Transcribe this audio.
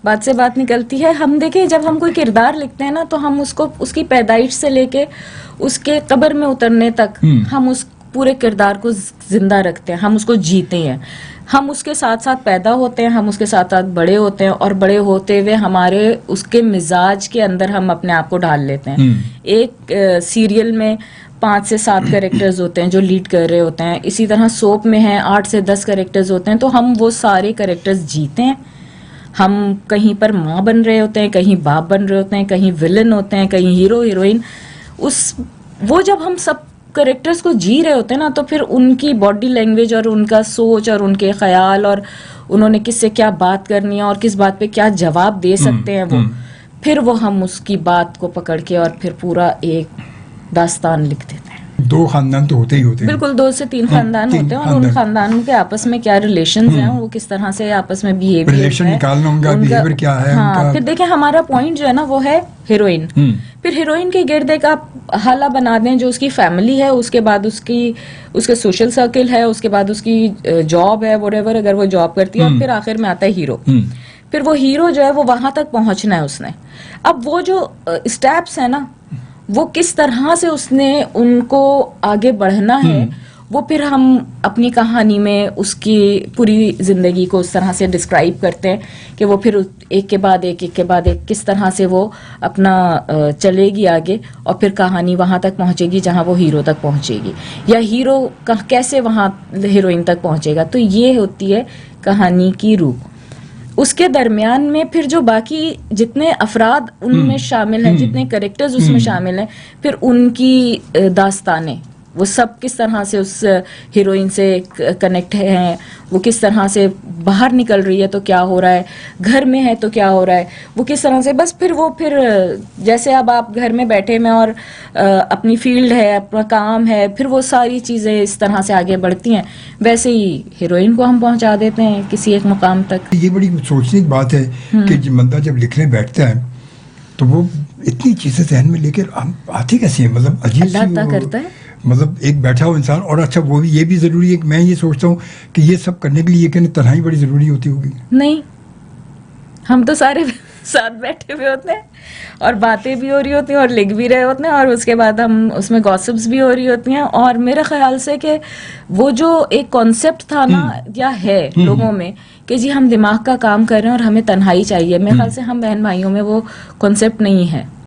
بات سے بات نکلتی ہے. ہم دیکھیں جب ہم کوئی کردار لکھتے ہیں نا تو ہم اس کو اس کی پیدائش سے لے کے اس کے قبر میں اترنے تک ہم اس پورے کردار کو زندہ رکھتے ہیں, ہم اس کو جیتے ہیں, ہم اس کے ساتھ ساتھ پیدا ہوتے ہیں, ہم اس کے ساتھ ساتھ بڑے ہوتے ہیں, اور بڑے ہوتے ہوئے ہمارے اس کے مزاج کے اندر ہم اپنے آپ کو ڈال لیتے ہیں. ایک سیریل میں 5 سے 7 کریکٹرز ہوتے ہیں جو لیڈ کر رہے ہوتے ہیں, اسی طرح سوپ میں ہیں 8 سے 10 کریکٹرز ہوتے ہیں, تو ہم وہ سارے کریکٹرز جیتے ہیں. ہم کہیں پر ماں بن رہے ہوتے ہیں, کہیں باپ بن رہے ہوتے ہیں, کہیں ولن ہوتے ہیں, کہیں ہیرو ہیروئن. وہ جب ہم سب کریکٹرز کو جی رہے ہوتے ہیں نا تو پھر ان کی باڈی لینگویج اور ان کا سوچ اور ان کے خیال اور انہوں نے کس سے کیا بات کرنی ہے اور کس بات پہ کیا جواب دے سکتے ہیں پھر وہ ہم اس کی بات کو پکڑ کے اور پھر پورا ایک داستان لکھ دیتے ہیں. 2 خاندان تو ہوتے ہی ہوتے ہیں, بالکل 2 سے 3 خاندان ہوتے ہیں, اور ان خاندانوں کے آپس میں کیا ریلیشنز ہیں, وہ کس طرح سے آپس میں ریلیشن نکالنا, ان کا بیہیویئر کیا ہے. ہاں, پھر دیکھیں ہمارا پوائنٹ جو ہے نا وہ ہے ہیروئن. پھر ہیروئن کے گرد ایک آپ حالہ بنا دیں جو اس کی فیملی ہے, اس کے بعد اس کا سوشل سرکل ہے, اس کے بعد اس کی جاب ہے, وٹ ایور اگر وہ جاب کرتی ہے, اور پھر آخر میں آتا ہے ہیرو. پھر وہ ہیرو جو ہے وہ وہاں تک پہنچنا ہے اس نے. اب وہ جو اسٹیپس ہیں نا وہ کس طرح سے اس نے ان کو آگے بڑھنا ہے, وہ پھر ہم اپنی کہانی میں اس کی پوری زندگی کو اس طرح سے ڈسکرائب کرتے ہیں کہ وہ پھر ایک کے بعد ایک کے بعد ایک کس طرح سے وہ اپنا چلے گی آگے, اور پھر کہانی وہاں تک پہنچے گی جہاں وہ ہیرو تک پہنچے گی, یا ہیرو کیسے وہاں ہیروئن تک پہنچے گا. تو یہ ہوتی ہے کہانی کی روح. اس کے درمیان میں پھر جو باقی جتنے افراد ان میں شامل ہیں, جتنے کریکٹرز اس میں شامل ہیں, پھر ان کی داستانیں وہ سب کس طرح سے اس ہیروئن سے کنیکٹ ہیں, وہ کس طرح سے باہر نکل رہی ہے تو کیا ہو رہا ہے, گھر میں ہے تو کیا ہو رہا ہے, وہ کس طرح سے بس پھر جیسے اب آپ گھر میں بیٹھے میں اور اپنی فیلڈ ہے, اپنا کام ہے, پھر وہ ساری چیزیں اس طرح سے آگے بڑھتی ہیں, ویسے ہی ہیروئن کو ہم پہنچا دیتے ہیں کسی ایک مقام تک. یہ بڑی سوچنے کی بات ہے کہ بندہ جب لکھنے بیٹھتا ہے تو وہ اتنی چیزیں ذہن میں لے کر آتی کیسی ہیں, مطلب عجیب سی اللہ عطا کرتا ہے. مطلب ایک بیٹھا ہو انسان, اور اچھا وہ بھی یہ بھی ضروری ہے کہ میں یہ سوچتا ہوں کہ یہ سب کرنے کے لیے کہ تنہائی بڑی ضروری ہوتی ہوگی. نہیں, ہم تو سارے ساتھ بیٹھے ہوئے ہوتے ہیں اور باتیں بھی ہو رہی ہوتی ہیں اور لکھ بھی رہے ہوتے ہیں, اور اس کے بعد ہم اس میں گاسپس بھی ہو رہی ہوتی ہیں. اور میرے خیال سے کہ وہ جو ایک کانسیپٹ تھا نا یا ہے لوگوں میں کہ جی ہم دماغ کا کام کر رہے ہیں اور ہمیں تنہائی چاہیے, میرے خیال سے ہم بہن بھائیوں میں وہ کانسیپٹ نہیں ہے.